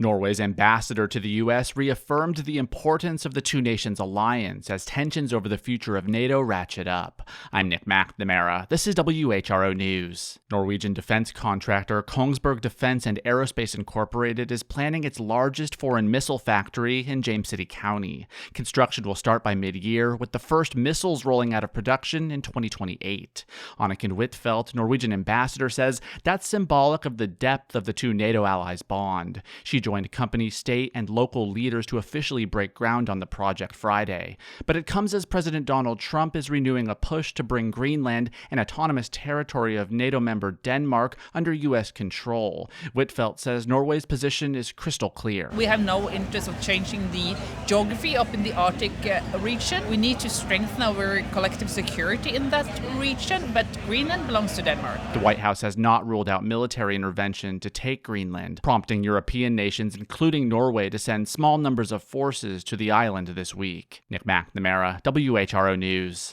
Norway's ambassador to the U.S. reaffirmed the importance of the two nations alliance as tensions over the future of NATO ratchet up. I'm Nick McNamara. This is WHRO News. Norwegian defense contractor Kongsberg Defense and Aerospace Incorporated is planning its largest foreign missile factory in James City County. Construction will start by mid-year, with the first missiles rolling out of production in 2028. Anniken Huitfeldt, Norwegian ambassador, says that's symbolic of the depth of the two NATO allies' bond. She joined company, state, and local leaders to officially break ground on the project Friday. But it comes as President Donald Trump is renewing a push to bring Greenland, an autonomous territory of NATO member Denmark, under U.S. control. Huitfeldt says Norway's position is crystal clear. We have no interest of changing the geography up in the Arctic region. We need to strengthen our collective security in that region, but Greenland belongs to Denmark. The White House has not ruled out military intervention to take Greenland, prompting European nations, including Norway, to send small numbers of forces to the island this week. Nick McNamara, WHRO News.